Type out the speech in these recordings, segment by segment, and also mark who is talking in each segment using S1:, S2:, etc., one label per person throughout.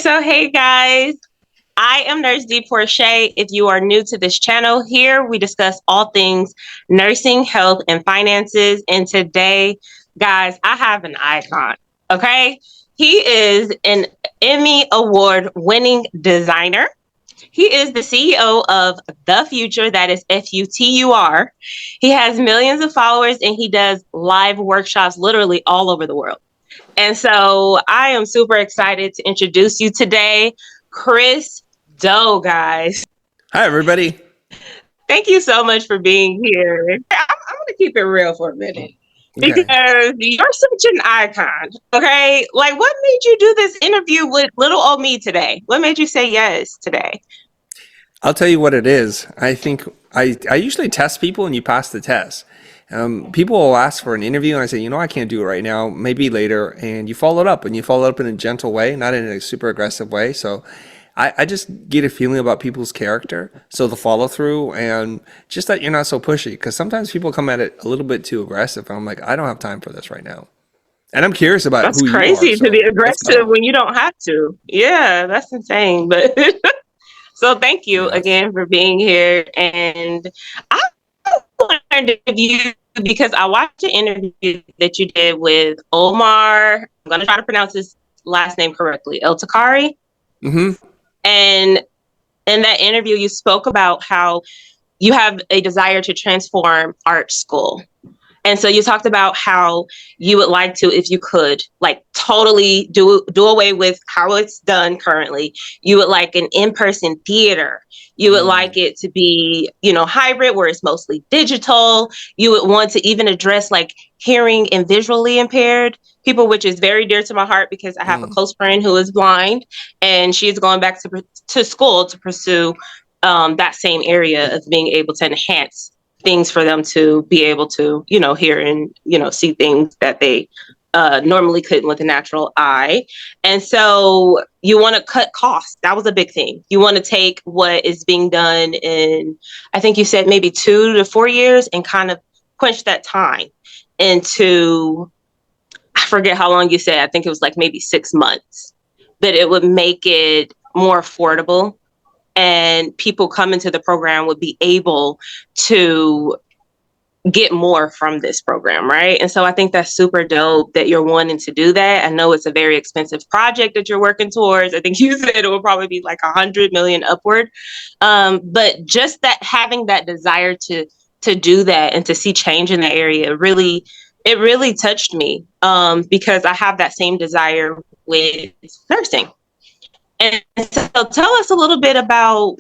S1: Hey guys, I am Nurse D Porche. If you are new to this channel, here we discuss all things nursing, health, and finances. And today, guys, I have an icon. Okay, he is an Emmy Award-winning designer. He is the CEO of the Futur, that is Futur. He has millions of followers and he does live workshops literally all over the world. And so I am super excited to introduce you today, Chris Doe, guys.
S2: Hi, everybody.
S1: Thank you so much for being here. I'm going to keep it real for a minute
S2: Okay.
S1: because you're such an icon. Okay. Like, what made you do this interview with little old me today? What made you say yes today?
S2: I'll tell you what it is. I think I usually test people and you pass the test. People will ask for an interview and I say, I can't do it right now, maybe later. And you follow it up and you follow it up in a gentle way, not in a super aggressive way. So I just get a feeling about people's character. So the follow through and just that you're not so pushy, because sometimes people come at it a little bit too aggressive. And I'm like, I don't have time for this right now. And I'm curious about
S1: That's
S2: who you are.
S1: crazy to be
S2: So let's go.
S1: aggressive when you don't have to. Yeah, that's insane. But so thank you
S2: Yes.
S1: again for being here. And I wanted to interview you because I watched an interview that you did with Omar. I'm going to try to pronounce his last name correctly, El Takari.
S2: Mm-hmm.
S1: And in that interview, you spoke about how you have a desire to transform art school. And so you talked about how you would like to, if you could, like totally do away with how it's done currently. You would like an in-person theater. You would like it to be, hybrid where it's mostly digital. You would want to even address like hearing and visually impaired people, which is very dear to my heart because I have a close friend who is blind and she's going back to school to pursue that same area of being able to enhance things for them to be able to, hear and, see things that they normally couldn't with a natural eye. And so you want to cut costs. That was a big thing. You want to take what is being done in, I think you said maybe 2 to 4 years and kind of quench that time into, I forget how long you said, I think it was like maybe 6 months, but it would make it more affordable and people coming to the program would be able to get more from this program, right? And so I think that's super dope that you're wanting to do that. I know it's a very expensive project that you're working towards. I think you said it will probably be like 100 million upward. But just that having that desire to do that and to see change in the area it really touched me because I have that same desire with nursing. And so tell us a little bit about,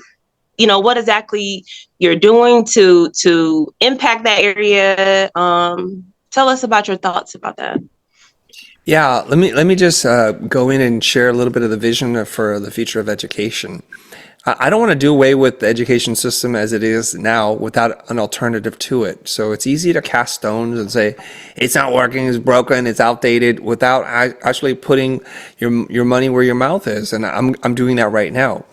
S1: what exactly you're doing to impact that area. Tell us about your thoughts about that.
S2: Yeah, let me just go in and share a little bit of the vision for the future of education. I don't want to do away with the education system as it is now without an alternative to it. So it's easy to cast stones and say it's not working, it's broken, it's outdated, without actually putting your money where your mouth is. And I'm doing that right now.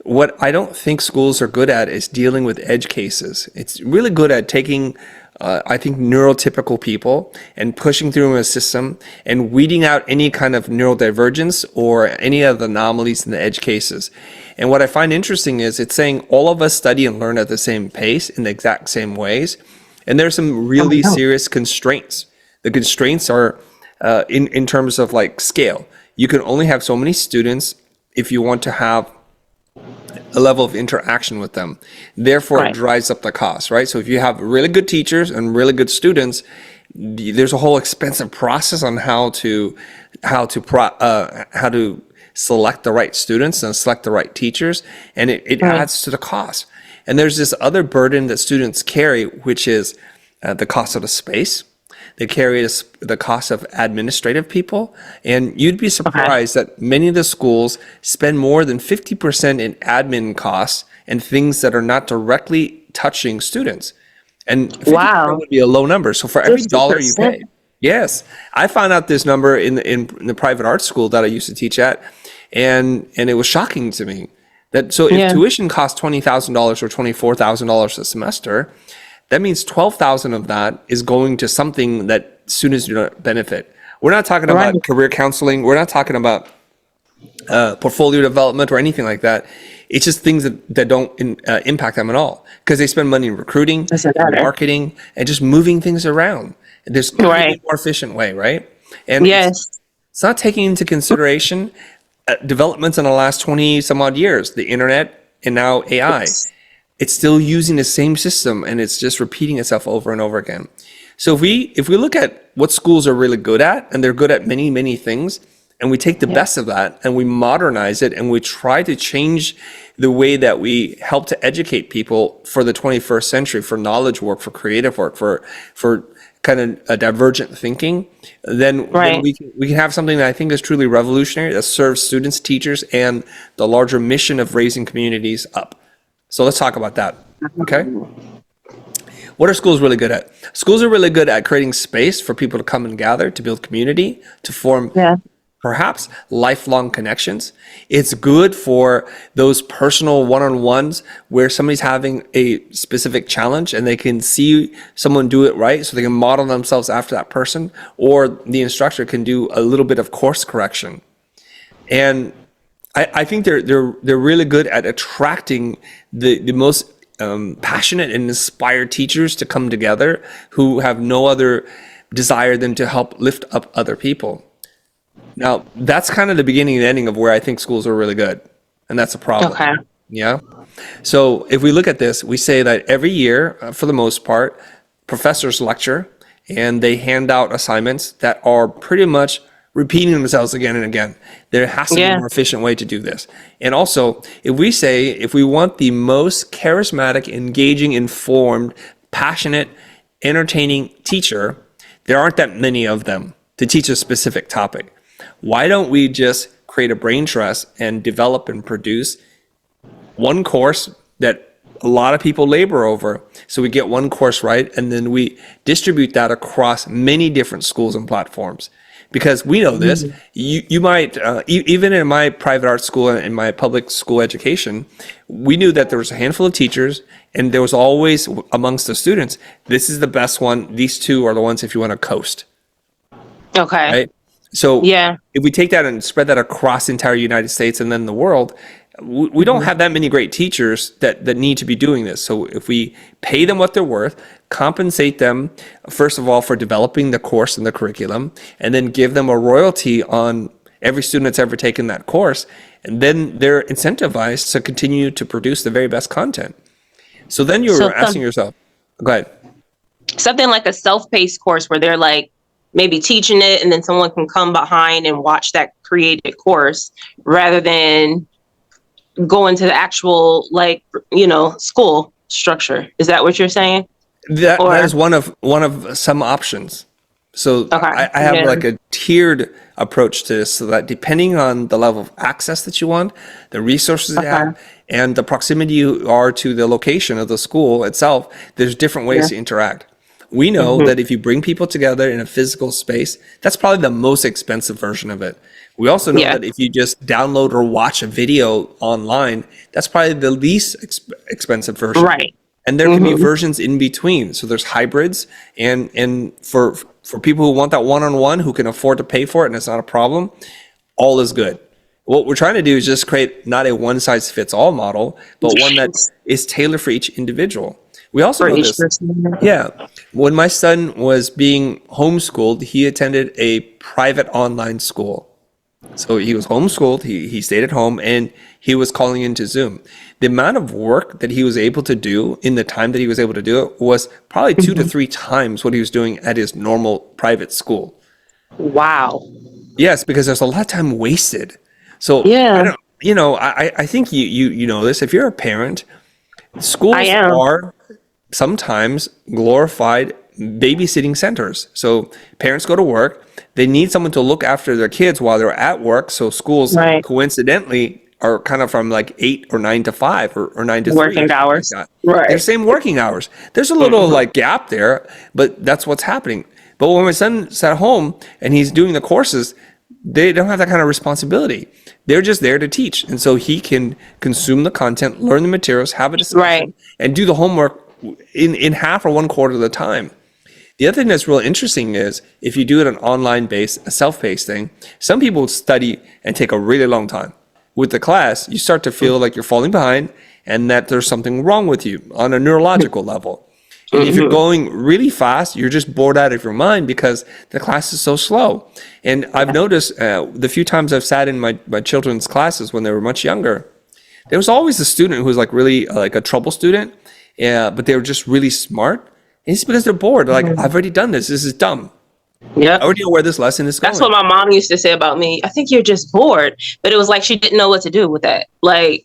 S2: What I don't think schools are good at is dealing with edge cases. It's really good at taking I think neurotypical people and pushing through a system and weeding out any kind of neurodivergence or any of the anomalies in the edge cases. And what I find interesting is it's saying all of us study and learn at the same pace in the exact same ways. And there's some really serious constraints. The constraints are in terms of like scale. You can only have so many students if you want to have a level of interaction with them. Therefore, it drives up the cost, right? So if you have really good teachers and really good students, there's a whole expensive process on how to select the right students and select the right teachers, and it adds to the cost. And there's this other burden that students carry, which is the cost of the space. They carry the cost of administrative people. And you'd be surprised that many of the schools spend more than 50% in admin costs and things that are not directly touching students. And 50% would be a low number. So for every dollar you pay. Yes. I found out this number in the private art school that I used to teach at. And it was shocking to me. If tuition costs $20,000 or $24,000 a semester, that means 12,000 of that is going to something that students do not benefit. We're not talking about career counseling. We're not talking about portfolio development or anything like that. It's just things that don't impact them at all because they spend money in recruiting,
S1: Doesn't
S2: and
S1: matter.
S2: marketing, and just moving things around. There's got to be
S1: Right.
S2: a more efficient way, right? And
S1: Yes.
S2: it's not taking into consideration developments in the last 20 some odd years, the internet and now AI. It's still using the same system and it's just repeating itself over and over again. So if we look at what schools are really good at, and they're good at many, many things, and we take the best of that and we modernize it and we try to change the way that we help to educate people for the 21st century, for knowledge work, for creative work, for kind of a divergent thinking, then
S1: Right.
S2: we can have something that I think is truly revolutionary that serves students, teachers, and the larger mission of raising communities up. So let's talk about that. Okay. What are schools really good at? Schools are really good at creating space for people to come and gather, to build community, to form
S1: Yeah.
S2: perhaps lifelong connections. It's good for those personal one-on-ones where somebody's having a specific challenge and they can see someone do it right, so they can model themselves after that person, or the instructor can do a little bit of course correction. And I think they're really good at attracting the most passionate and inspired teachers to come together who have no other desire than to help lift up other people. Now, that's kind of the beginning and ending of where I think schools are really good. And that's a problem.
S1: Okay.
S2: Yeah. So if we look at this, we say that every year, for the most part, professors lecture and they hand out assignments that are pretty much repeating themselves again and again. There has to be a
S1: Yeah.
S2: more efficient way to do this. And also, if we want the most charismatic, engaging, informed, passionate, entertaining teacher, there aren't that many of them to teach a specific topic. Why don't we just create a brain trust and develop and produce one course that a lot of people labor over, so we get one course right, and then we distribute that across many different schools and platforms? Because we know this, you might, even in my private art school and in my public school education, we knew that there was a handful of teachers, and there was always amongst the students, this is the best one, these two are the ones if you want to coast,
S1: Okay.
S2: right? So
S1: Yeah.
S2: if we take that and spread that across the entire United States and then the world, we don't have that many great teachers that need to be doing this. So if we pay them what they're worth, compensate them, first of all, for developing the course and the curriculum, and then give them a royalty on every student that's ever taken that course, and then they're incentivized to continue to produce the very best content. So then you're
S1: So
S2: asking yourself, go ahead.
S1: something like a self-paced course where they're like maybe teaching it and then someone can come behind and watch that created course rather than going to the actual school structure. Is that what you're saying?
S2: That
S1: Or
S2: is one of some options. So
S1: okay.
S2: I have
S1: Yeah.
S2: like a tiered approach to this, so that depending on the level of access that you want, the resources you have, and the proximity you are to the location of the school itself, there's different ways to interact. We know that if you bring people together in a physical space, that's probably the most expensive version of it. We also know that if you just download or watch a video online, that's probably the least expensive version.
S1: Right.
S2: And there can be versions in between. So there's hybrids, and for people who want that one-on-one, who can afford to pay for it and it's not a problem, all is good. What we're trying to do is just create not a one-size-fits-all model, but one that is tailored for each individual. We also
S1: For
S2: know
S1: each
S2: this.
S1: person.
S2: Yeah. When my son was being homeschooled, he attended a private online school. So he was homeschooled, he stayed at home, and he was calling into Zoom. The amount of work that he was able to do in the time that he was able to do it was probably 2 to 3 times what he was doing at his normal private school.
S1: Wow.
S2: Yes, because there's a lot of time wasted. So
S1: Yeah.
S2: I think you know this. If you're a parent, schools
S1: I am.
S2: are sometimes glorified babysitting centers. So parents go to work, they need someone to look after their kids while they're at work. So schools
S1: Right.
S2: coincidentally are kind of from like 8 or 9 to 5 or 9 to 3.
S1: Working hours.
S2: Like that.
S1: Right.
S2: They're same working hours. There's a little like gap there, but that's what's happening. But when my son's at home and he's doing the courses, they don't have that kind of responsibility. They're just there to teach. And so he can consume the content, learn the materials, have a discussion,
S1: Right.
S2: and do the homework in half or 1/4 of the time. The other thing that's real interesting is if you do it an online base, a self-paced thing, some people study and take a really long time. with the class, you start to feel like you're falling behind and that there's something wrong with you on a neurological level. And if you're going really fast, you're just bored out of your mind because the class is so slow. And I've noticed the few times I've sat in my children's classes when they were much younger, there was always a student who was like really like a trouble student, but they were just really smart. And it's because they're bored. They're like, I've already done this. This is dumb.
S1: Yeah.
S2: I already know where this lesson is going.
S1: That's what my mom used to say about me. I think you're just bored. But it was like she didn't know what to do with that. Like,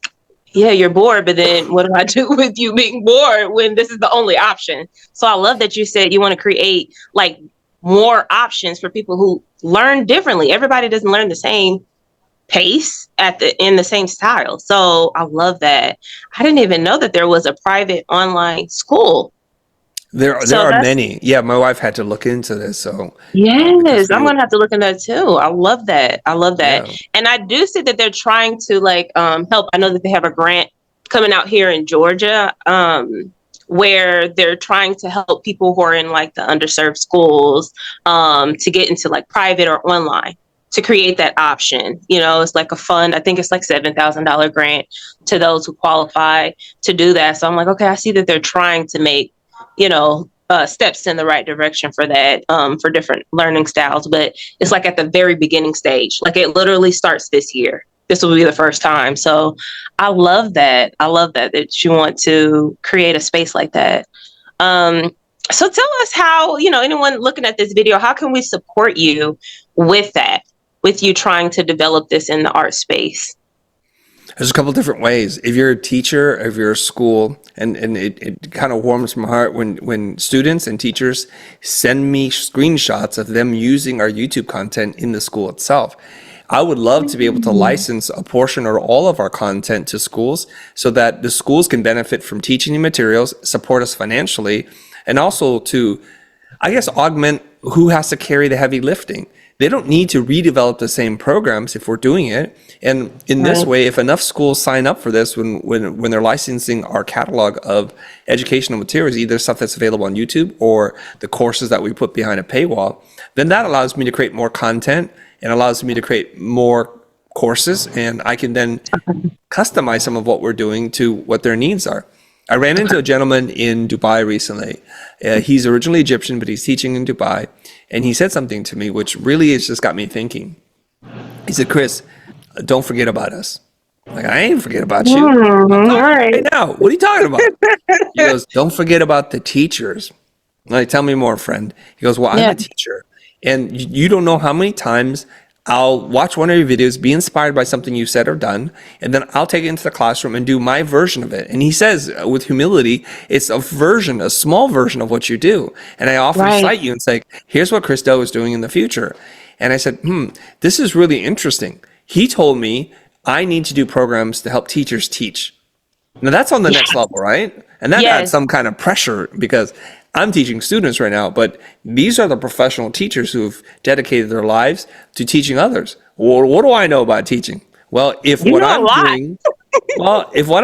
S1: yeah, you're bored, but then what do I do with you being bored when this is the only option? So I love that you said you want to create like more options for people who learn differently. Everybody doesn't learn the same pace in the same style. So I love that. I didn't even know that there was a private online school.
S2: There are many. Yeah, my wife had to look into this. So
S1: yes, I'm gonna have to look into that too. I love that.
S2: Yeah.
S1: And I do see that they're trying to like help. I know that they have a grant coming out here in Georgia where they're trying to help people who are in like the underserved schools to get into like private or online to create that option. You know, it's like a fund. I think it's like $7,000 grant to those who qualify to do that. So I'm like, okay, I see that they're trying to make, you know, steps in the right direction for that, for different learning styles. But it's like at the very beginning stage, like it literally starts this year. This will be the first time. So I love that. I love that you want to create a space like that. So tell us how, you know, anyone looking at this video, how can we support you with that, with you trying to develop this in the art space?
S2: There's a couple different ways. If you're a teacher, if you're a school, and it kind of warms my heart when students and teachers send me screenshots of them using our YouTube content in the school itself. I would love to be able to license a portion or all of our content to schools so that the schools can benefit from teaching the materials, support us financially, and also to, I guess, augment who has to carry the heavy lifting. They don't need to redevelop the same programs if we're doing it. And in this way, if enough schools sign up for this when they're licensing our catalog of educational materials, either stuff that's available on YouTube or the courses that we put behind a paywall, then that allows me to create more content and allows me to create more courses, and I can then customize some of what we're doing to what their needs are. I ran into a gentleman in Dubai recently. He's originally Egyptian, but he's teaching in Dubai. And he said something to me, which really has just got me thinking. He said, Chris, don't forget about us. I'm like, I ain't forget about you. Right now, what are you talking about? He goes, don't forget about the teachers. I'm like, tell me more, friend. He goes, well, I'm a teacher. And you don't know how many times I'll watch one of your videos, be inspired by something you said or done, and then I'll take it into the classroom and do my version of it. And he says, with humility, it's a small version of what you do. And I often cite you and say, here's what Chris Do is doing in the future. And I said, this is really interesting. He told me I need to do programs to help teachers teach. Now that's on the next level, right? And that adds some kind of pressure because I'm teaching students right now, but these are the professional teachers who've dedicated their lives to teaching others. Well, what do I know about teaching? Well, if what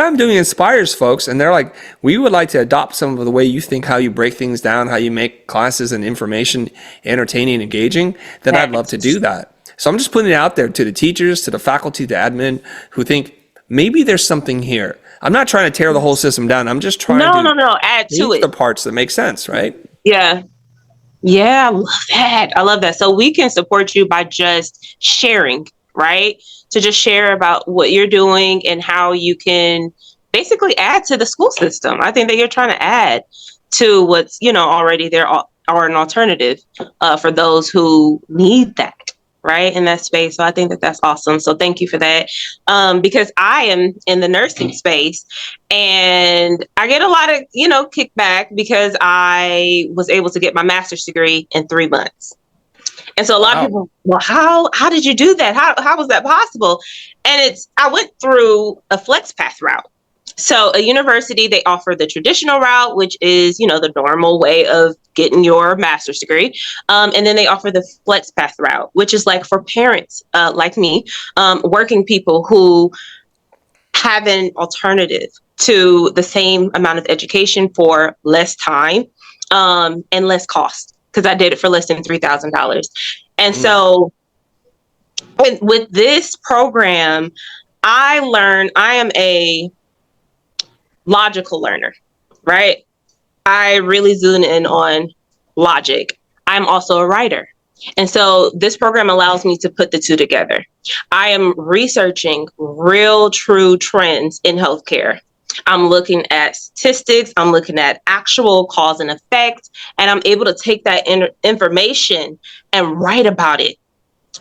S2: I'm doing inspires folks and they're like, we would like to adopt some of the way you think, how you break things down, how you make classes and information entertaining and engaging, then I'd love to do that. So I'm just putting it out there to the teachers, to the faculty, the admin who think maybe there's something here. I'm not trying to tear the whole system down. I'm just trying to
S1: add to it
S2: the parts that make sense, right?
S1: Yeah, I love that. I love that. So we can support you by just sharing, right? To just share about what you're doing and how you can basically add to the school system. I think that you're trying to add to what's, you know, already there or an alternative for those who need that. Right in that space. So I think that that's awesome. So thank you for that. Because I am in the nursing space and I get a lot of, you know, kickback because I was able to get my master's degree in 3 months. And so a lot of people, well, how did you do that? How was that possible? And I went through a flex path route. So a university, they offer the traditional route, which is, you know, the normal way of getting your master's degree. And then they offer the flex path route, which is like for parents like me, working people who have an alternative to the same amount of education for less time and less cost, because I did it for less than $3,000. And so with this program, I am a logical learner, right? I really zoom in on logic. I'm also a writer. And so this program allows me to put the two together. I am researching real, true trends in healthcare. I'm looking at statistics, I'm looking at actual cause and effect, and I'm able to take that information and write about it.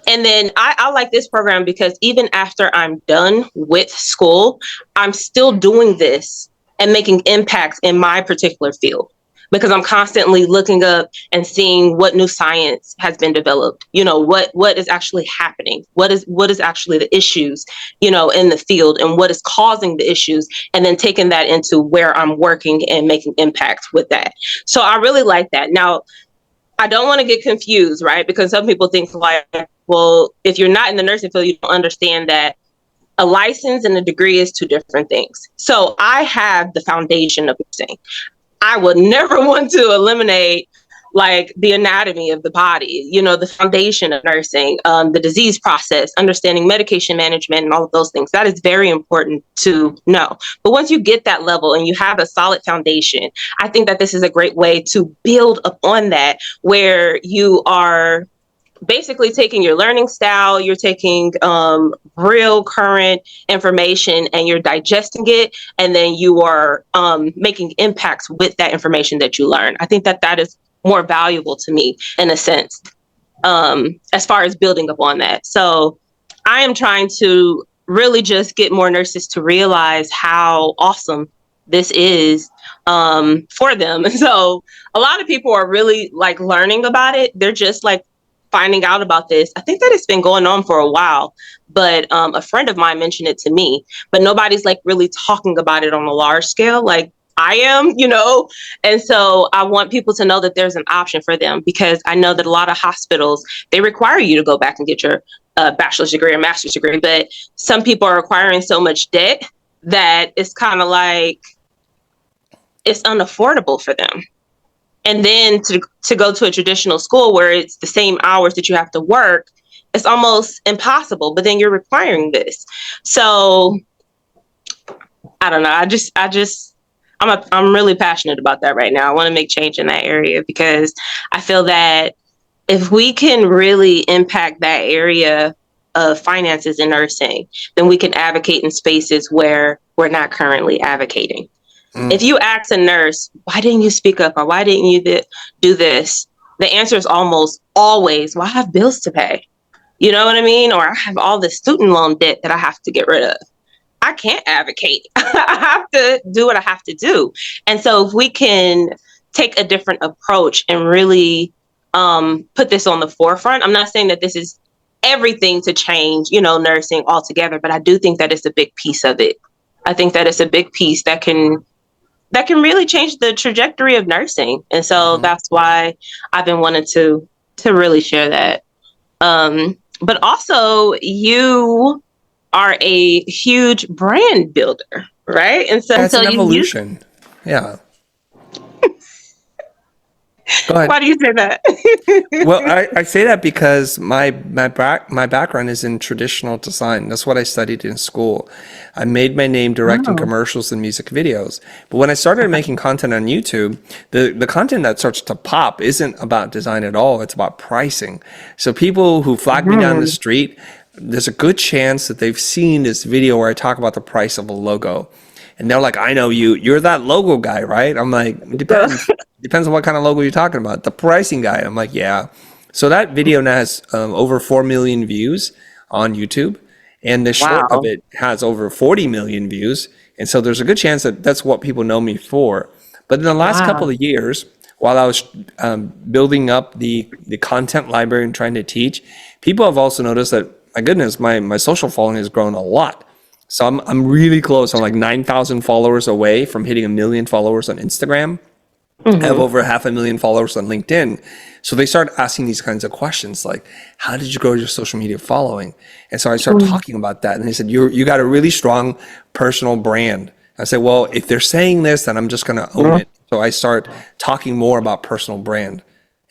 S1: And then I like this program because even after I'm done with school, I'm still doing this and making impacts in my particular field because I'm constantly looking up and seeing what new science has been developed. What is actually happening, what is actually the issues, in the field, and what is causing the issues, and then taking that into where I'm working and making impacts with that. So I really like that. Now, I don't want to get confused, right? Because some people think like, well, if you're not in the nursing field, you don't understand that a license and a degree is two different things. So I have the foundation of nursing. I would never want to eliminate like the anatomy of the body, the foundation of nursing, the disease process, understanding medication management and all of those things. That is very important to know. But once you get that level and you have a solid foundation, I think that this is a great way to build upon that, where you are basically taking your learning style, you're taking real current information and you're digesting it, and then you are making impacts with that information that you learn. I think that that is more valuable to me in a sense, as far as building upon that. So I am trying to really just get more nurses to realize how awesome this is for them. And so a lot of people are really like learning about it. They're just like finding out about this. I think that it's been going on for a while, but a friend of mine mentioned it to me, but nobody's like really talking about it on a large scale like I am, And so I want people to know that there's an option for them, because I know that a lot of hospitals, they require you to go back and get your bachelor's degree or master's degree, but some people are acquiring so much debt that it's kind of like it's unaffordable for them. And then to go to a traditional school where it's the same hours that you have to work, it's almost impossible. But then you're requiring this. So I don't know. I'm really passionate about that right now. I want to make change in that area because I feel that if we can really impact that area of finances in nursing, then we can advocate in spaces where we're not currently advocating. If you ask a nurse, why didn't you speak up, or why didn't you do this? The answer is almost always, well, I have bills to pay. You know what I mean? Or I have all this student loan debt that I have to get rid of. I can't advocate. I have to do what I have to do. And so if we can take a different approach and really put this on the forefront, I'm not saying that this is everything to change, nursing altogether, but I do think that it's a big piece of it. I think that it's a big piece that can really change the trajectory of nursing. And so that's why I've been wanting to really share that. But also you are a huge brand builder, right? And so,
S2: That's an evolution. Yeah. Go ahead.
S1: Why do you say that?
S2: Well, I say that because my background is in traditional design. That's what I studied in school. I made my name directing commercials and music videos. But when I started making content on YouTube, the content that starts to pop isn't about design at all. It's about pricing. So people who flag me down the street, there's a good chance that they've seen this video where I talk about the price of a logo. And they're like, I know you. You're that logo guy, right? I'm like, it depends. Depends on what kind of logo you're talking about. The pricing guy. I'm like, yeah. So that video now has over 4 million views on YouTube. And the short of it has over 40 million views. And so there's a good chance that that's what people know me for. But in the last couple of years, while I was building up the content library and trying to teach, people have also noticed that, my goodness, my social following has grown a lot. So I'm really close. I'm like 9,000 followers away from hitting 1 million followers on Instagram. I have over 500,000 followers on LinkedIn. So they start asking these kinds of questions like, how did you grow your social media following? And so I started talking about that. And they said, you got a really strong personal brand. I said, well, if they're saying this, then I'm just going to own it. So I start talking more about personal brand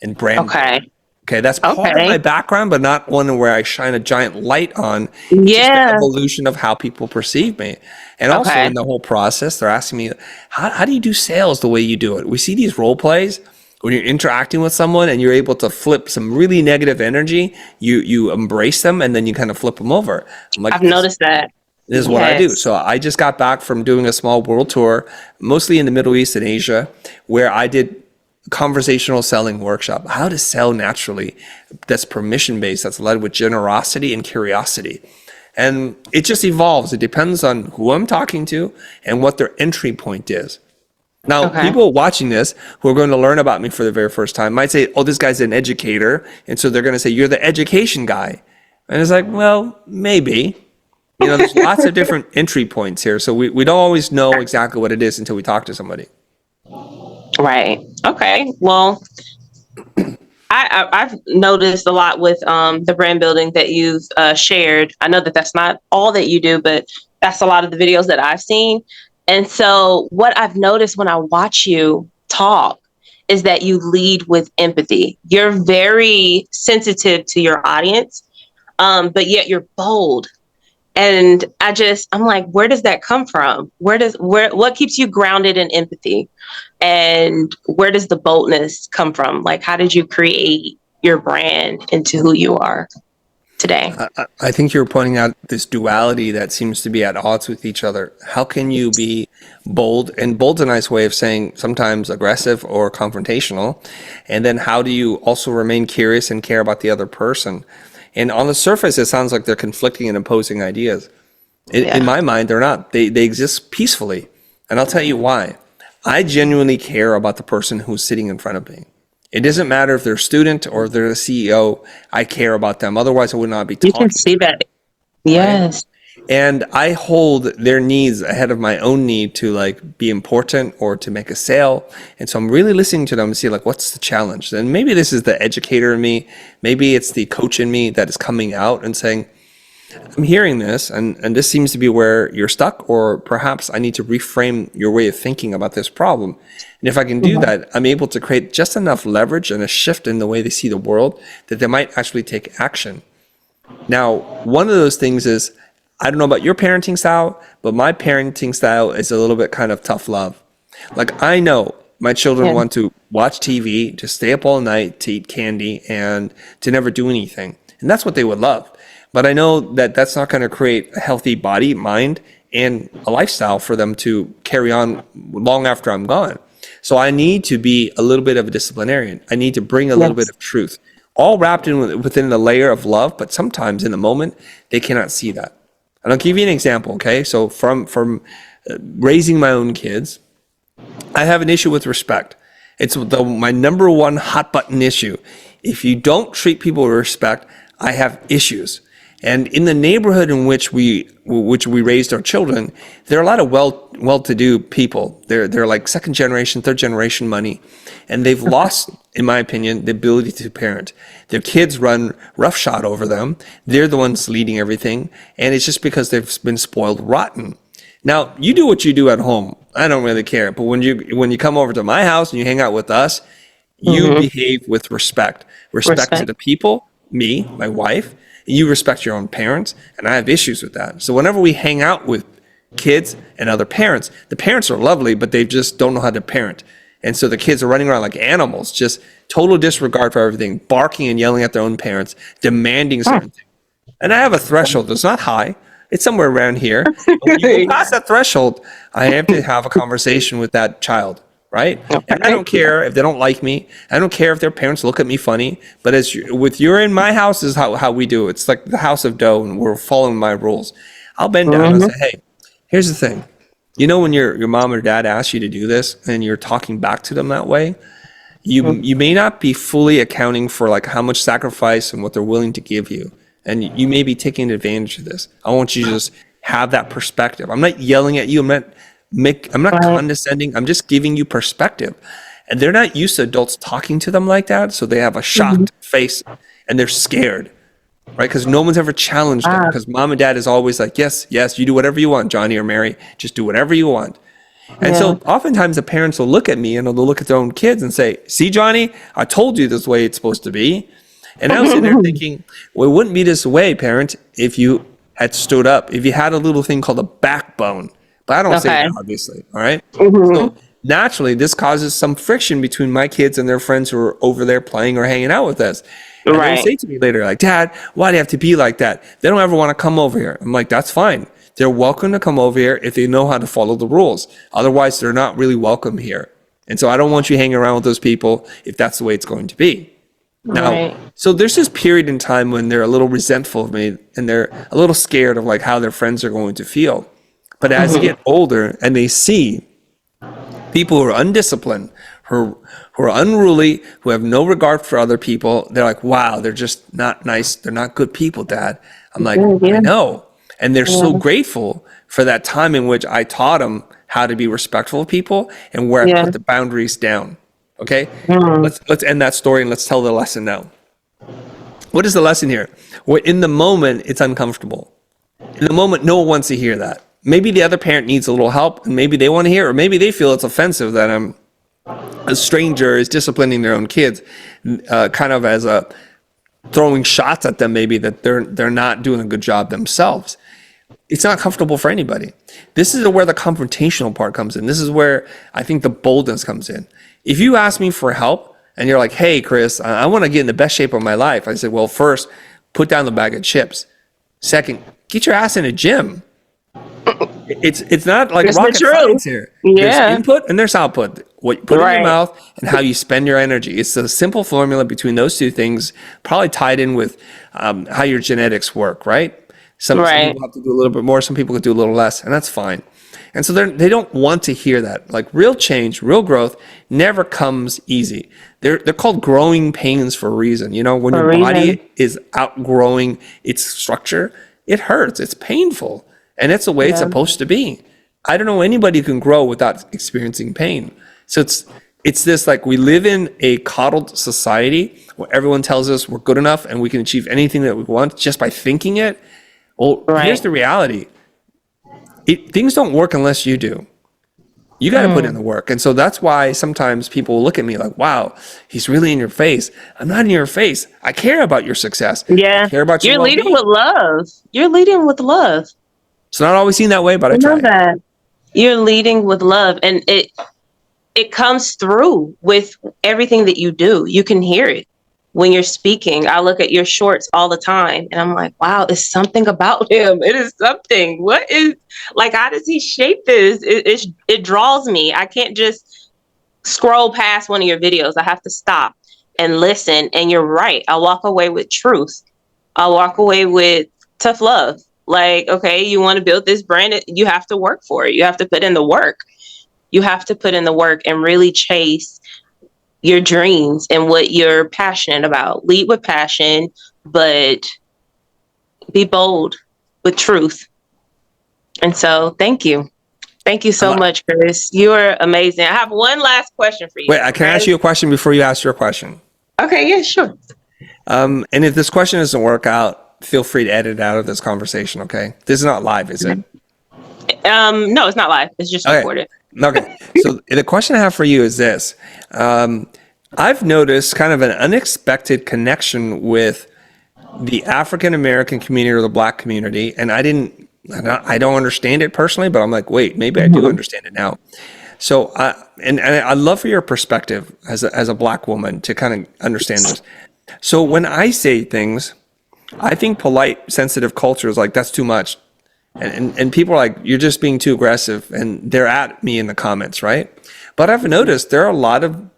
S2: and brand.
S1: Okay.
S2: Okay, that's part of my
S1: Okay.
S2: background, but not one where I shine a giant light on. It's just the
S1: Yeah.
S2: evolution of how people perceive me. And also
S1: Okay.
S2: in the whole process, they're asking me, how do you do sales the way you do it? We see these role plays when you're interacting with someone and you're able to flip some really negative energy, you embrace them and then you kind of flip them over. I'm like,
S1: I've
S2: this
S1: noticed that.
S2: is what I do.
S1: Yes.
S2: So I just got back from doing a small world tour, mostly in the Middle East and Asia, where I did conversational selling workshop, how to sell naturally, that's permission based, that's led with generosity and curiosity. And it just evolves. It depends on who I'm talking to and what their entry point is. Now,
S1: Okay.
S2: people watching this who are going to learn about me for the very first time might say, oh, this guy's an educator. And so they're going to say, you're the education guy. And it's like, well, maybe. There's lots of different entry points here. So we don't always know exactly what it is until we talk to somebody.
S1: Right. Okay. Well, I've noticed a lot with the brand building that you've shared. I know that that's not all that you do, but that's a lot of the videos that I've seen. And so what I've noticed when I watch you talk is that you lead with empathy. You're very sensitive to your audience, but yet you're bold. And I'm like, where does that come from? What keeps you grounded in empathy? And where does the boldness come from? Like, how did you create your brand into who you are today?
S2: I think you're pointing out this duality that seems to be at odds with each other. How can you be bold? And bold's a nice way of saying sometimes aggressive or confrontational. And then how do you also remain curious and care about the other person? And on the surface, it sounds like they're conflicting and opposing ideas. In my mind, they're not. They exist peacefully. And I'll tell you why. I genuinely care about the person who's sitting in front of me. It doesn't matter if they're a student or if they're the CEO. I care about them. Otherwise, I would not be
S1: You can
S2: talking.
S1: see that.
S2: Right?
S1: Yes.
S2: And I hold their needs ahead of my own need to like be important or to make a sale. And so I'm really listening to them to see like, what's the challenge? And maybe this is the educator in me. Maybe it's the coach in me that is coming out and saying, I'm hearing this and this seems to be where you're stuck, or perhaps I need to reframe your way of thinking about this problem. And if I can do that, I'm able to create just enough leverage and a shift in the way they see the world that they might actually take action. Now, one of those things is, I don't know about your parenting style, but my parenting style is a little bit kind of tough love. Like, I know my children want to watch TV, to stay up all night, to eat candy, and to never do anything. And that's what they would love. But I know that that's not going to create a healthy body, mind, and a lifestyle for them to carry on long after I'm gone. So I need to be a little bit of a disciplinarian. I need to bring a little bit of truth, all wrapped in within the layer of love. But sometimes in the moment, they cannot see that. And I'll give you an example, okay? So from raising my own kids, I have an issue with respect. It's my number one hot button issue. If you don't treat people with respect, I have issues. And in the neighborhood in which we raised our children, there are a lot of well-to-do people. They're like second generation, third generation money, and they've lost, in my opinion, the ability to parent. Their kids run roughshod over them. They're the ones leading everything, and it's just because they've been spoiled rotten. Now, you do what you do at home. I don't really care. But when you come over to my house and you hang out with us, you behave with respect. Respect to the people, me, my wife. You respect your own parents, and I have issues with that. So whenever we hang out with kids and other parents, the parents are lovely, but they just don't know how to parent. And so the kids are running around like animals, just total disregard for everything, barking and yelling at their own parents, demanding certain things. And I have a threshold that's not high. It's somewhere around here. But when you go past that threshold, I have to have a conversation with that child, right? And I don't care if they don't like me. I don't care if their parents look at me funny. But with you're in my house is how we do it. It's like the house of dough, and we're following my rules. I'll bend down and say, hey, here's the thing. You know when your mom or dad asks you to do this and you're talking back to them that way, you may not be fully accounting for like how much sacrifice and what they're willing to give you. And you may be taking advantage of this. I want you to just have that perspective. I'm not yelling at you. I'm not condescending. I'm just giving you perspective. And they're not used to adults talking to them like that. So they have a shocked face and they're scared, right? Because no one's ever challenged them. Because mom and dad is always like, yes, you do whatever you want, Johnny or Mary. Just do whatever you want. And so oftentimes the parents will look at me and they'll look at their own kids and say, see, Johnny, I told you this way it's supposed to be. And I was sitting there thinking, well, it wouldn't be this way, parent, if you had stood up, if you had a little thing called a backbone. But I don't say
S1: Okay.
S2: that, obviously. All right.
S1: Hmm.
S2: So naturally, this causes some friction between my kids and their friends who are over there playing or hanging out with us. And they would
S1: Right.
S2: say to me later, like, Dad, why do you have to be like that? They don't ever want to come over here. I'm like, that's fine. They're welcome to come over here if they know how to follow the rules. Otherwise, they're not really welcome here. And so I don't want you hanging around with those people if that's the way it's going to be. Now,
S1: Right.
S2: so there's this period in time when they're a little resentful of me and they're a little scared of like how their friends are going to feel. But as they get older and they see people who are undisciplined, who are unruly, who have no regard for other people, they're like, wow, they're just not nice. They're not good people, Dad. I'm like, I
S1: Yeah.
S2: know. And they're so
S1: Yeah.
S2: grateful for that time in which I taught them how to be respectful of people and where I
S1: Yeah.
S2: put the boundaries down. Okay?
S1: Mm.
S2: Let's end that story and let's tell the lesson now. What is the lesson here? Well, in the moment, it's uncomfortable. In the moment, no one wants to hear that. Maybe the other parent needs a little help, and maybe they want to hear, or maybe they feel it's offensive that a stranger is disciplining their own kids, kind of as a throwing shots at them, maybe that they're not doing a good job themselves. It's not comfortable for anybody. This is where the confrontational part comes in. This is where I think the boldness comes in. If you ask me for help and you're like, hey, Chris, I want to get in the best shape of my life. I said, well, first, put down the bag of chips. Second, get your ass in a gym. It's not like
S1: It's the
S2: rocket
S1: truth.
S2: science here. There's
S1: Yeah.
S2: input and there's output. What you put in your
S1: Right.
S2: mouth and how you spend your energy. It's a simple formula between those two things, probably tied in with how your genetics work, right? Some
S1: Right.
S2: people have to do a little bit more, some people could do a little less, and that's fine. And so they don't want to hear that. Like real change, real growth never comes easy. They're called growing pains for a reason. You know, when
S1: For
S2: your
S1: a
S2: body
S1: reason.
S2: is outgrowing its structure, it hurts, it's painful, and it's the way it's
S1: Yeah.
S2: supposed to be. I don't know anybody who can grow without experiencing pain. So it's this like we live in a coddled society where everyone tells us we're good enough and we can achieve anything that we want just by thinking it. Well, here's
S1: Right.
S2: the reality. Things don't work unless you do. You got to put in the work. And so that's why sometimes people look at me like, wow, he's really in your face. I'm not in your face. I care about your success. I
S1: Yeah.
S2: care about your
S1: You're leading
S2: well-being.
S1: with love. You're leading with love.
S2: It's not always seen that way, but I
S1: I know
S2: try.
S1: that. You're leading with love. And it comes through with everything that you do. You can hear it when you're speaking. I look at your shorts all the time and I'm like, wow, it's something about him. It is something. What is like, how does he shape this? It draws me. I can't just scroll past one of your videos. I have to stop and listen. And you're right. I walk away with truth. I walk away with tough love. Like, okay, you want to build this brand, you have to work for it. You have to put in the work. You have to put in the work and really chase your dreams and what you're passionate about. Lead with passion, but be bold with truth. And so thank you. Thank you so much, Chris. You are amazing. I have one last question for you.
S2: Wait, I can ask you a question before you ask your question.
S1: Okay, yeah, sure.
S2: And if this question doesn't work out, feel free to edit it out of this conversation, okay? This is not live, is it?
S1: No, it's not live. It's just recorded.
S2: Okay. So the question I have for you is this. I've noticed kind of an unexpected connection with the African American community or the Black community, and I don't understand it personally, but I'm like, wait, maybe I do understand it now. So, and I'd love for your perspective as a Black woman to kind of understand this. So when I say things, I think polite, sensitive culture is like, that's too much. And people are like, you're just being too aggressive. And they're at me in the comments, right? But I've noticed there are a lot of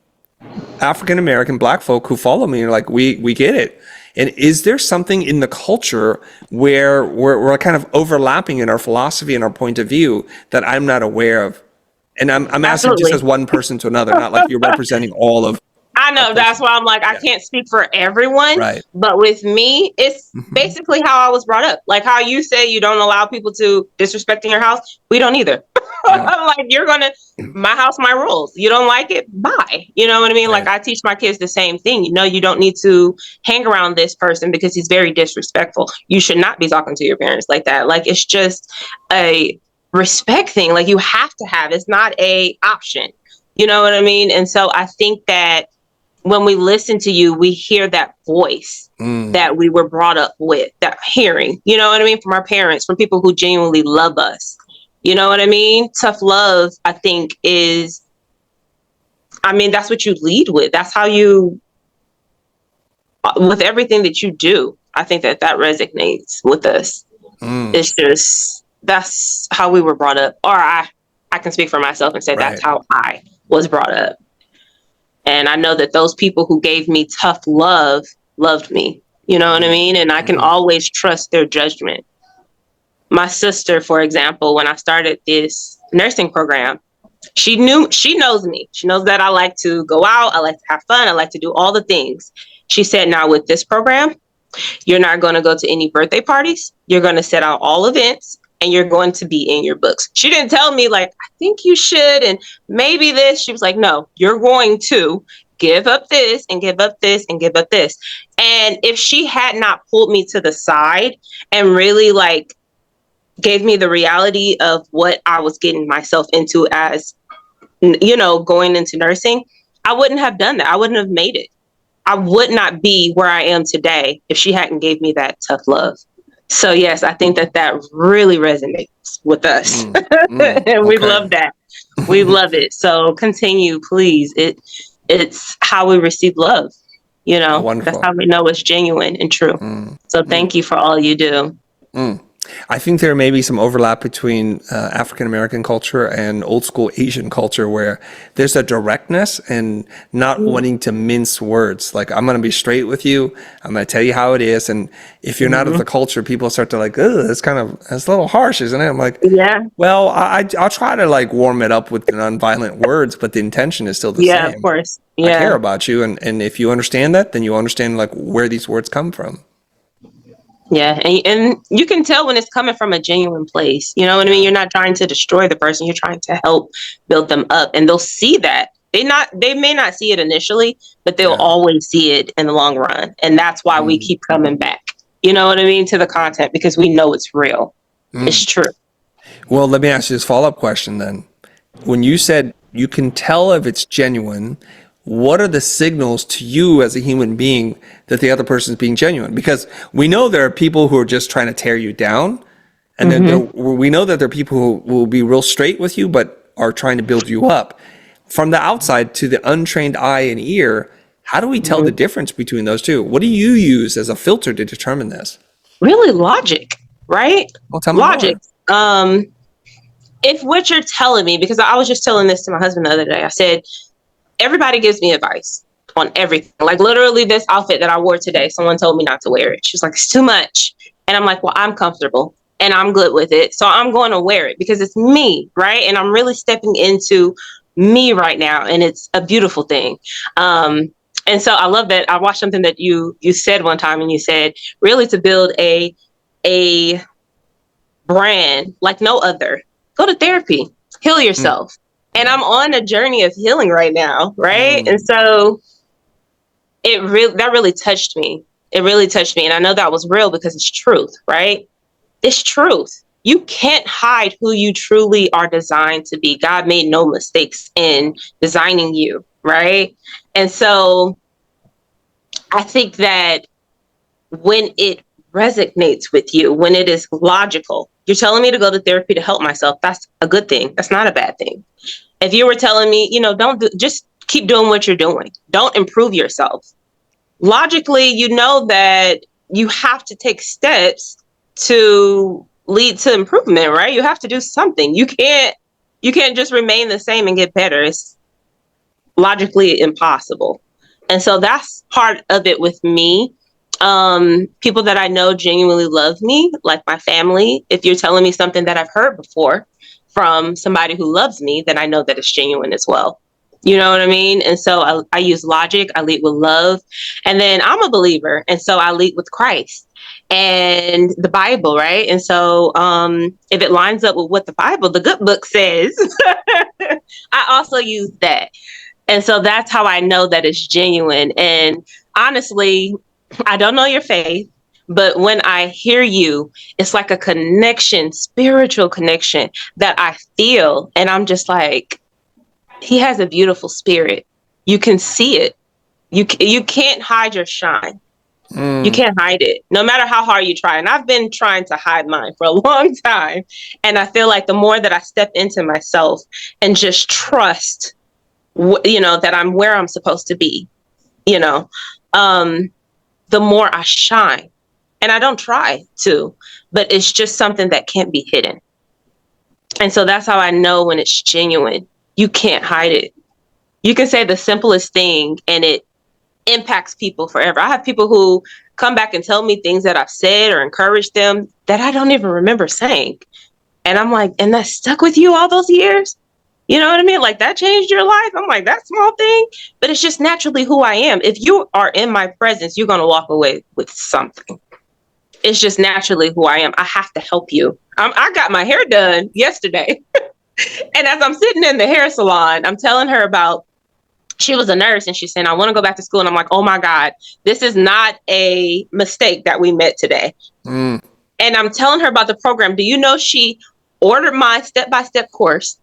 S2: African-American Black folk who follow me and are like, we get it. And is there something in the culture where we're kind of overlapping in our philosophy and our point of view that I'm not aware of? And I'm asking just
S1: Absolutely.
S2: as one person to another, not like you're representing all of.
S1: I know, that's why I'm like, I can't speak for everyone,
S2: Right.
S1: but with me, it's basically how I was brought up. Like how you say you don't allow people to disrespect in your house. We don't either. I'm like, my house, my rules. You don't like it? Bye. You know what I mean?
S2: Right.
S1: Like I teach my kids the same thing. You know, you don't need to hang around this person because he's very disrespectful. You should not be talking to your parents like that. Like it's just a respect thing. Like you have to have, it's not a option. You know what I mean? And so I think that when we listen to you, we hear that voice that we were brought up with, that hearing, you know what I mean, from our parents, from people who genuinely love us. You know what I mean? Tough love, I think, is, I mean, that's what you lead with. That's how you, with everything that you do, I think that resonates with us. It's just, that's how we were brought up. Or I can speak for myself and say that's how I was brought up. And I know that those people who gave me tough love loved me. You know what I mean? And I can always trust their judgment. My sister, for example, when I started this nursing program, she knows me. She knows that I like to go out. I like to have fun. I like to do all the things. She said, now with this program, you're not going to go to any birthday parties. You're going to set out all events and you're going to be in your books. She didn't tell me like, I think you should, and maybe this. She was like, no, you're going to give up this and give up this and give up this. And if she had not pulled me to the side and really like gave me the reality of what I was getting myself into as, you know, going into nursing, I wouldn't have done that. I wouldn't have made it. I would not be where I am today if she hadn't gave me that tough love. So yes, I think that really resonates with us. And we love that. We love it. So continue, please. It's how we receive love. You know, that's how we know it's genuine and true. So thank you for all you do.
S2: I think there may be some overlap between African-American culture and old school Asian culture where there's a directness and not wanting to mince words. Like, I'm going to be straight with you. I'm going to tell you how it is. And if you're not of the culture, people start to like, oh, it's a little harsh, isn't it? I'm like, yeah, well, I'll try to like warm it up with nonviolent words, but the intention is still the same.
S1: Yeah, of course. Yeah.
S2: I care about you. And if you understand that, then you understand like where these words come from.
S1: Yeah, and you can tell when it's coming from a genuine place. You know what I mean? You're not trying to destroy the person. You're trying to help build them up. And they'll see that. They may not see it initially, but they'll always see it in the long run. And that's why we keep coming back. You know what I mean? To the content, because we know it's real. It's true.
S2: Well, let me ask you this follow-up question then. When you said you can tell if it's genuine, what are the signals to you as a human being that the other person is being genuine? Because we know there are people who are just trying to tear you down. And then we know that there are people who will be real straight with you, but are trying to build you up. From the outside to the untrained eye and ear, how do we tell the difference between those two? What do you use as a filter to determine this?
S1: Really logic, right?
S2: Well, tell me
S1: logic. If what you're telling me, because I was just telling this to my husband the other day, I said, everybody gives me advice on everything. Like literally this outfit that I wore today, someone told me not to wear it. She was like, it's too much. And I'm like, well, I'm comfortable and I'm good with it. So I'm going to wear it because it's me, right? And I'm really stepping into me right now. And it's a beautiful thing. And so I love that. I watched something that you said one time, and you said really to build a brand like no other, go to therapy, heal yourself. And I'm on a journey of healing right now, right? And so that really touched me. It really touched me. And I know that was real because it's truth, right? It's truth. You can't hide who you truly are designed to be. God made no mistakes in designing you, right? And so I think that when it resonates with you, when it is logical, you're telling me to go to therapy to help myself. That's a good thing. That's not a bad thing. If you were telling me, just keep doing what you're doing. Don't improve yourself. Logically, you know that you have to take steps to lead to improvement, right? You have to do something. You can't just remain the same and get better. It's logically impossible. And so that's part of it with me. People that I know genuinely love me, like my family. If you're telling me something that I've heard before from somebody who loves me, then I know that it's genuine as well. You know what I mean? And so I use logic. I lead with love. And then I'm a believer. And so I lead with Christ and the Bible, right? And so if it lines up with what the Bible, the good book says, I also use that. And so that's how I know that it's genuine. And honestly, I don't know your faith, but when I hear you, it's like a connection, spiritual connection that I feel. And I'm just like, he has a beautiful spirit. You can see it. You can't hide your shine. You can't hide it, no matter how hard you try. And I've been trying to hide mine for a long time. And I feel like the more that I step into myself and just trust, that I'm where I'm supposed to be, you know, the more I shine. And I don't try to, but it's just something that can't be hidden. And so that's how I know when it's genuine. You can't hide it. You can say the simplest thing and it impacts people forever. I have people who come back and tell me things that I've said or encouraged them that I don't even remember saying. And I'm like, and that stuck with you all those years? You know what I mean? Like, that changed your life? I'm like, that small thing? But it's just naturally who I am. If you are in my presence, you're going to walk away with something. It's just naturally who I am. I have to help you. I got my hair done yesterday. And as I'm sitting in the hair salon, I'm telling her about, she was a nurse and she's saying, I want to go back to school. And I'm like, oh my God, this is not a mistake that we met today. And I'm telling her about the program. Do you know she ordered my step-by-step course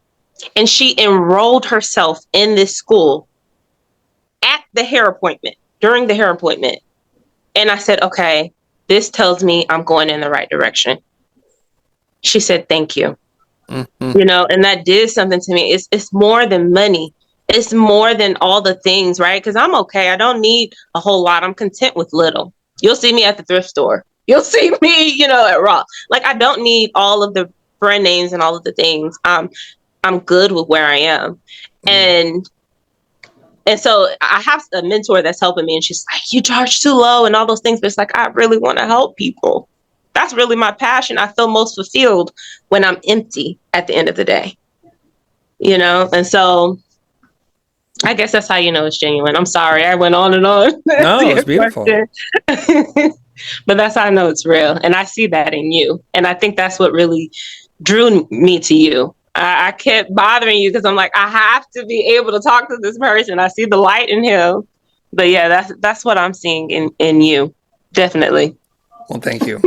S1: and she enrolled herself in this school at the hair appointment, during the hair appointment. And I said, okay, this tells me I'm going in the right direction. She said, thank you. And that did something to me. It's more than money. It's more than all the things, right? Because I'm okay. I don't need a whole lot. I'm content with little. You'll see me at the thrift store. You'll see me, at Ross. Like, I don't need all of the brand names and all of the things. I'm good with where I am. And so I have a mentor that's helping me, and she's like, you charge too low and all those things. But it's like, I really want to help people. That's really my passion. I feel most fulfilled when I'm empty at the end of the day, And so I guess that's how you know it's genuine. I'm sorry, I went on and on.
S2: No, it's beautiful.
S1: But that's how I know it's real. And I see that in you. And I think that's what really drew me to you. I kept bothering you because I'm like, I have to be able to talk to this person. I see the light in him. But yeah, that's what I'm seeing in you. Definitely.
S2: Well, thank you.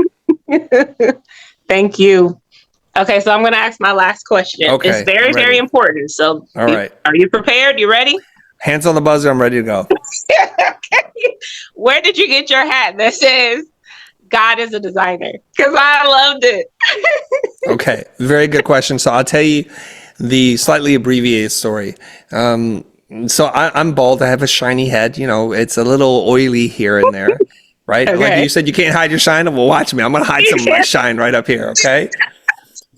S1: Thank you. Okay, so I'm going to ask my last question.
S2: Okay,
S1: it's very, very important. So,
S2: all right.
S1: Are you prepared? You ready?
S2: Hands on the buzzer. I'm ready to go.
S1: Okay. Where did you get your hat that says God is a designer? Because I loved it.
S2: Okay, very good question. So I'll tell you the slightly abbreviated story. So I'm bald. I have a shiny head. It's a little oily here and there, right? Okay. Like you said, you can't hide your shine. Well, watch me. I'm going to hide some of my shine right up here, okay?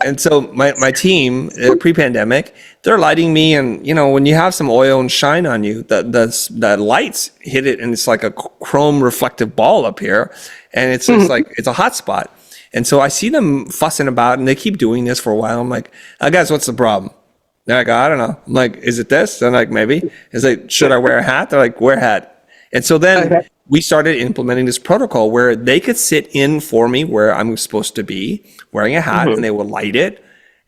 S2: And so my team, pre-pandemic, they're lighting me, and when you have some oil and shine on you, the lights hit it, and it's like a chrome reflective ball up here, and it's just like it's a hot spot. And so I see them fussing about, and they keep doing this for a while. I'm like, guys, what's the problem? They're like, I don't know. I'm like, is it this? They're like, maybe. It's like, should I wear a hat? They're like, wear a hat. And so then we started implementing this protocol where they could sit in for me where I'm supposed to be wearing a hat, and they will light it.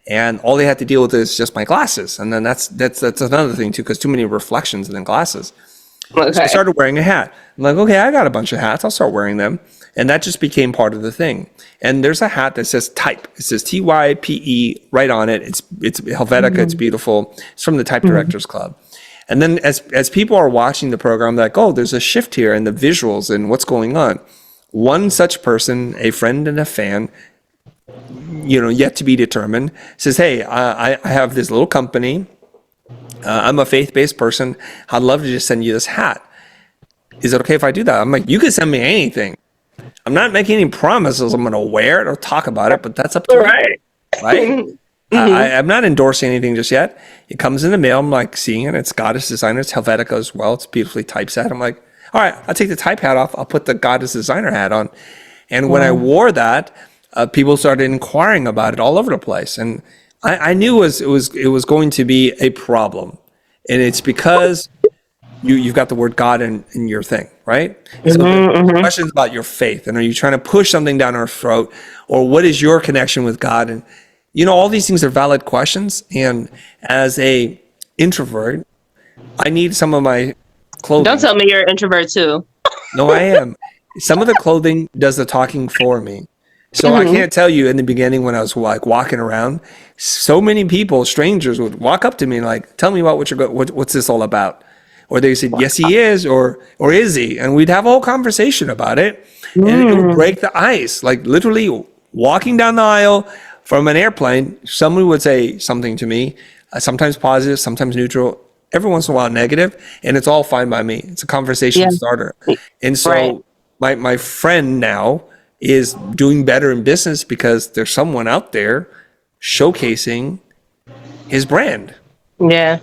S2: And all they had to deal with is just my glasses. And then that's another thing too, because too many reflections in the glasses. Okay. So I started wearing a hat. I'm like, okay, I got a bunch of hats. I'll start wearing them. And that just became part of the thing. And there's a hat that says type. It says TYPE right on it. It's Helvetica. It's beautiful. It's from the Type Directors Club. And then as people are watching the program, they're like, oh, there's a shift here in the visuals and what's going on. One such person, a friend and a fan, yet to be determined, says, hey, I have this little company. I'm a faith-based person. I'd love to just send you this hat. Is it okay if I do that? I'm like, you can send me anything. I'm not making any promises I'm going to wear it or talk about it, but that's up to you. Right? I'm not endorsing anything just yet. It comes in the mail. I'm like seeing it. It's Goddess Designer. It's Helvetica as well. It's beautifully typeset. I'm like, all right, I'll take the type hat off. I'll put the Goddess Designer hat on. And when I wore that, people started inquiring about it all over the place. And I knew it was going to be a problem. And it's because you've got the word God in your thing, right? So the questions about your faith, and are you trying to push something down our throat, or what is your connection with God? And all these things are valid questions. And as a introvert, I need some of my clothing.
S1: Don't tell me you're an introvert too.
S2: No, I am. Some of the clothing does the talking for me. So I can't tell you in the beginning when I was like walking around, so many people, strangers, would walk up to me and like, tell me about what's this all about? Or they said, yes, he is, or is he? And we'd have a whole conversation about it. And it would break the ice. Like literally walking down the aisle from an airplane, someone would say something to me, sometimes positive, sometimes neutral, every once in a while negative, and it's all fine by me. It's a conversation
S1: Yeah.
S2: starter. And
S1: Right.
S2: so my friend now is doing better in business because there's someone out there showcasing his brand.
S1: Yeah.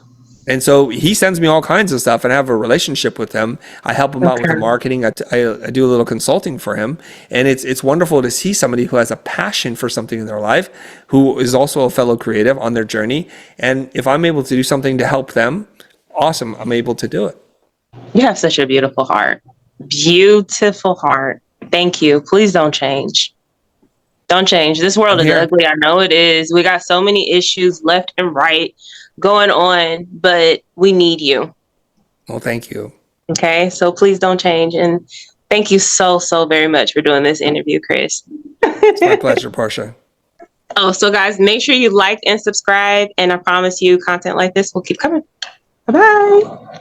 S2: And so he sends me all kinds of stuff, and I have a relationship with him. I help him out with the
S1: Okay.
S2: marketing. I do a little consulting for him, and it's wonderful to see somebody who has a passion for something in their life, who is also a fellow creative on their journey. And if I'm able to do something to help them, awesome, I'm able to do it.
S1: You have such a beautiful heart. Beautiful heart. Thank you. Please don't change. Don't change. This world
S2: I'm
S1: is
S2: here.
S1: ugly. I know it is. We got so many issues left and right going on, but we need you.
S2: Well, thank you.
S1: Okay. So please don't change. And thank you so, so very much for doing this interview, Chris.
S2: It's my pleasure, Portia.
S1: Oh, so guys, make sure you like and subscribe. And I promise you, content like this will keep coming. Bye bye.